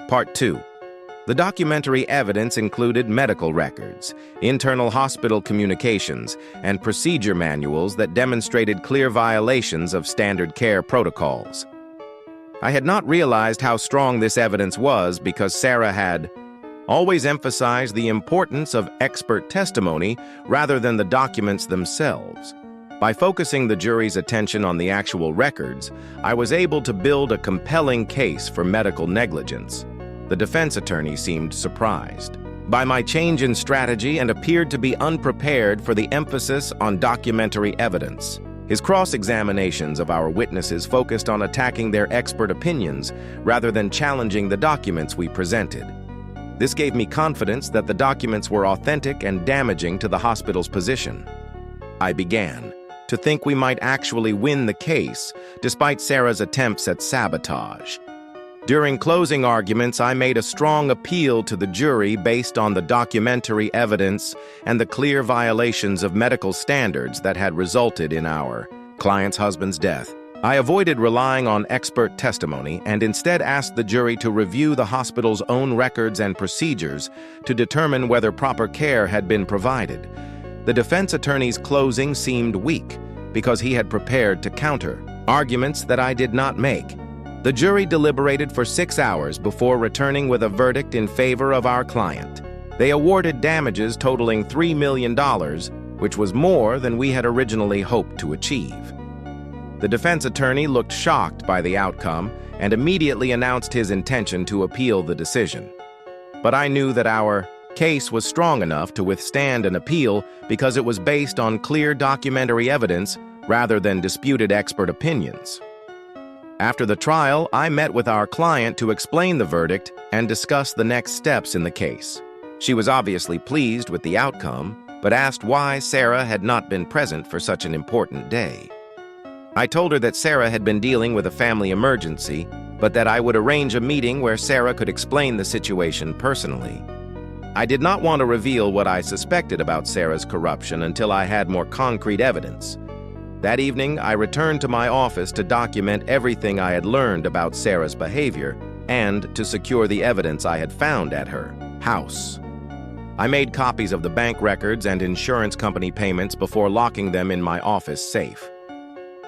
Part 2. The documentary evidence included medical records, internal hospital communications, and procedure manuals that demonstrated clear violations of standard care protocols. I had not realized how strong this evidence was because Sarah had always emphasized the importance of expert testimony rather than the documents themselves. By focusing the jury's attention on the actual records, I was able to build a compelling case for medical negligence. The defense attorney seemed surprised by my change in strategy and appeared to be unprepared for the emphasis on documentary evidence. His cross-examinations of our witnesses focused on attacking their expert opinions rather than challenging the documents we presented. This gave me confidence that the documents were authentic and damaging to the hospital's position. I began to think we might actually win the case, despite Sarah's attempts at sabotage. During closing arguments, I made a strong appeal to the jury based on the documentary evidence and the clear violations of medical standards that had resulted in our client's husband's death. I avoided relying on expert testimony and instead asked the jury to review the hospital's own records and procedures to determine whether proper care had been provided. The defense attorney's closing seemed weak because he had prepared to counter arguments that I did not make. The jury deliberated for 6 hours before returning with a verdict in favor of our client. They awarded damages totaling $3 million, which was more than we had originally hoped to achieve. The defense attorney looked shocked by the outcome and immediately announced his intention to appeal the decision. But I knew that our case was strong enough to withstand an appeal because it was based on clear documentary evidence rather than disputed expert opinions. After the trial, I met with our client to explain the verdict and discuss the next steps in the case. She was obviously pleased with the outcome, but asked why Sarah had not been present for such an important day. I told her that Sarah had been dealing with a family emergency, but that I would arrange a meeting where Sarah could explain the situation personally. I did not want to reveal what I suspected about Sarah's corruption until I had more concrete evidence. That evening, I returned to my office to document everything I had learned about Sarah's behavior and to secure the evidence I had found at her house. I made copies of the bank records and insurance company payments before locking them in my office safe.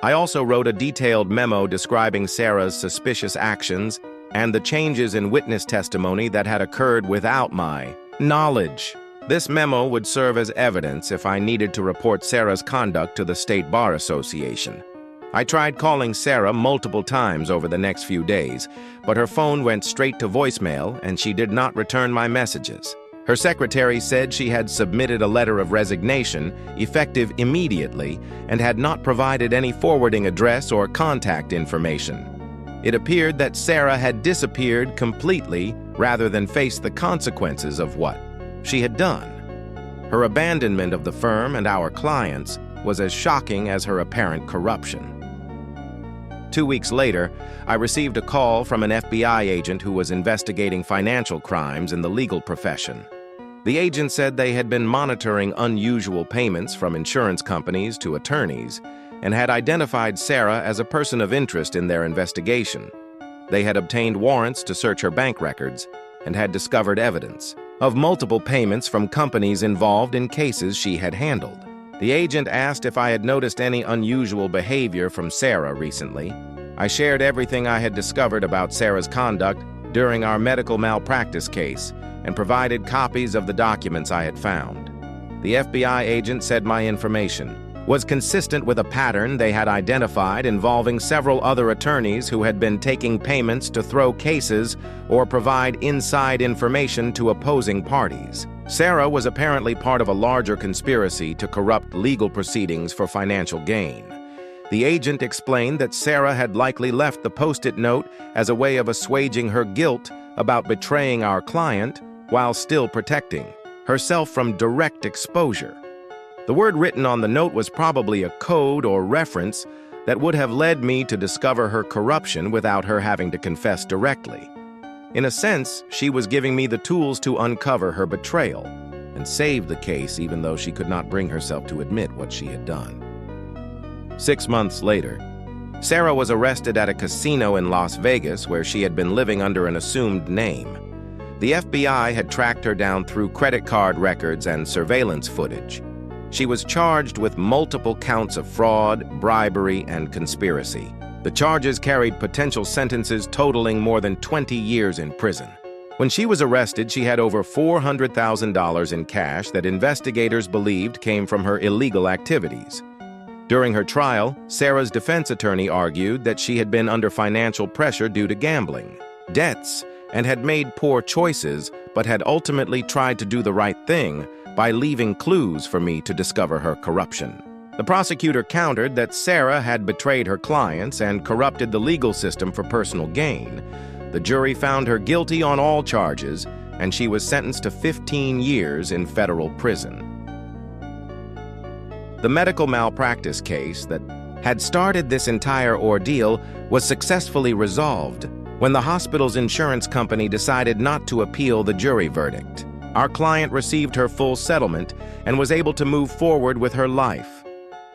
I also wrote a detailed memo describing Sarah's suspicious actions and the changes in witness testimony that had occurred without my knowledge. This memo would serve as evidence if I needed to report Sarah's conduct to the State Bar Association. I tried calling Sarah multiple times over the next few days, but her phone went straight to voicemail and she did not return my messages. Her secretary said she had submitted a letter of resignation, effective immediately, and had not provided any forwarding address or contact information. It appeared that Sarah had disappeared completely rather than face the consequences of what she had done. Her abandonment of the firm and our clients was as shocking as her apparent corruption. 2 weeks later, I received a call from an FBI agent who was investigating financial crimes in the legal profession. The agent said they had been monitoring unusual payments from insurance companies to attorneys and had identified Sarah as a person of interest in their investigation. They had obtained warrants to search her bank records and had discovered evidence of multiple payments from companies involved in cases she had handled. The agent asked if I had noticed any unusual behavior from Sarah recently. I shared everything I had discovered about Sarah's conduct during our medical malpractice case and provided copies of the documents I had found. The FBI agent said my information was consistent with a pattern they had identified involving several other attorneys who had been taking payments to throw cases or provide inside information to opposing parties. Sarah was apparently part of a larger conspiracy to corrupt legal proceedings for financial gain. The agent explained that Sarah had likely left the post-it note as a way of assuaging her guilt about betraying our client while still protecting herself from direct exposure. The word written on the note was probably a code or reference that would have led me to discover her corruption without her having to confess directly. In a sense, she was giving me the tools to uncover her betrayal and save the case even though she could not bring herself to admit what she had done. 6 months later, Sarah was arrested at a casino in Las Vegas where she had been living under an assumed name. The FBI had tracked her down through credit card records and surveillance footage. She was charged with multiple counts of fraud, bribery, and conspiracy. The charges carried potential sentences totaling more than 20 years in prison. When she was arrested, she had over $400,000 in cash that investigators believed came from her illegal activities. During her trial, Sarah's defense attorney argued that she had been under financial pressure due to gambling, debts, and had made poor choices, but had ultimately tried to do the right thing by leaving clues for me to discover her corruption. The prosecutor countered that Sarah had betrayed her clients and corrupted the legal system for personal gain. The jury found her guilty on all charges, and she was sentenced to 15 years in federal prison. The medical malpractice case that had started this entire ordeal was successfully resolved when the hospital's insurance company decided not to appeal the jury verdict. Our client received her full settlement and was able to move forward with her life.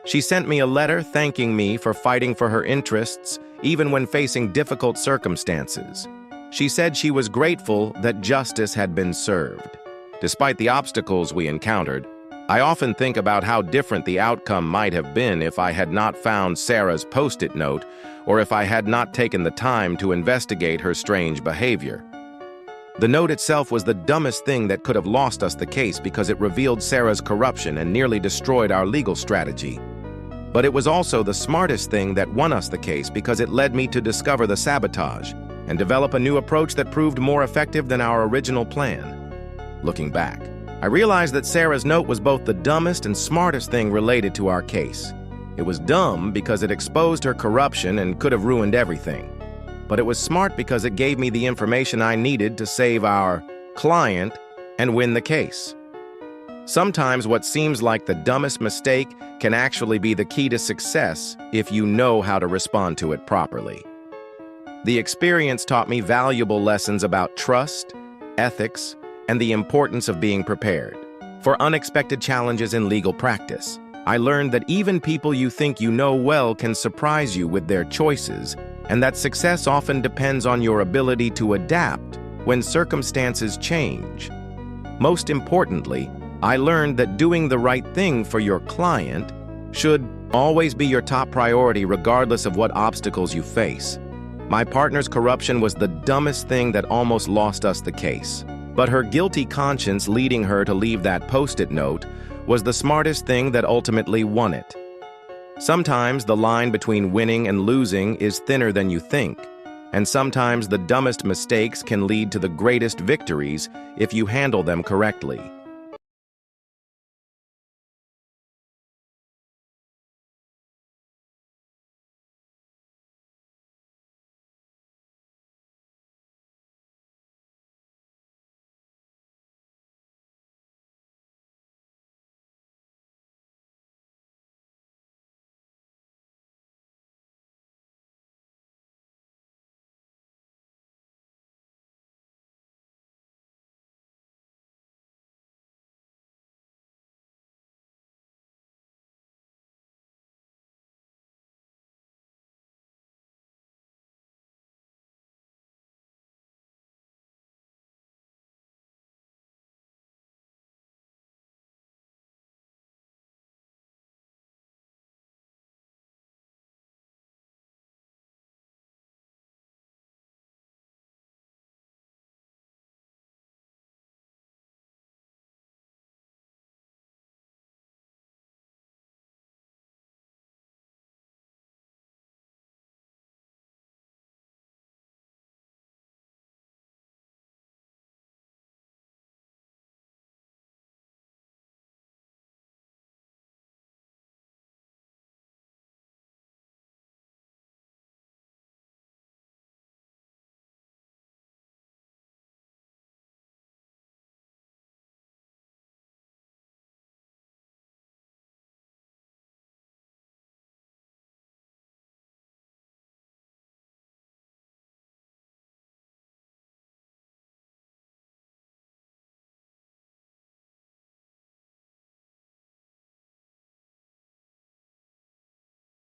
She sent me a letter thanking me for fighting for her interests, even when facing difficult circumstances. She said she was grateful that justice had been served. Despite the obstacles we encountered, I often think about how different the outcome might have been if I had not found Sarah's post-it note or if I had not taken the time to investigate her strange behavior. The note itself was the dumbest thing that could have lost us the case because it revealed Sarah's corruption and nearly destroyed our legal strategy. But it was also the smartest thing that won us the case because it led me to discover the sabotage and develop a new approach that proved more effective than our original plan. Looking back, I realized that Sarah's note was both the dumbest and smartest thing related to our case. It was dumb because it exposed her corruption and could have ruined everything. But it was smart because it gave me the information I needed to save our client and win the case. Sometimes what seems like the dumbest mistake can actually be the key to success if you know how to respond to it properly. The experience taught me valuable lessons about trust, ethics, and the importance of being prepared for unexpected challenges in legal practice. I learned that even people you think you know well can surprise you with their choices, and that success often depends on your ability to adapt when circumstances change. Most importantly, I learned that doing the right thing for your client should always be your top priority regardless of what obstacles you face. My partner's corruption was the dumbest thing that almost lost us the case. But her guilty conscience leading her to leave that post-it note was the smartest thing that ultimately won it. Sometimes the line between winning and losing is thinner than you think, and sometimes the dumbest mistakes can lead to the greatest victories if you handle them correctly.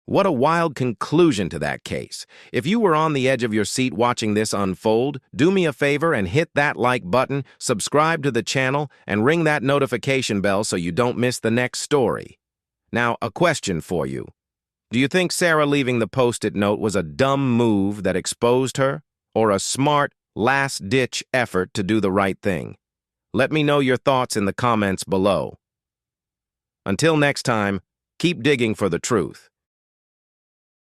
What a wild conclusion to that case. If you were on the edge of your seat watching this unfold, do me a favor and hit that like button, subscribe to the channel, and ring that notification bell so you don't miss the next story. Now, a question for you. Do you think Sarah leaving the Post-it note was a dumb move that exposed her, or a smart, last-ditch effort to do the right thing? Let me know your thoughts in the comments below. Until next time, keep digging for the truth.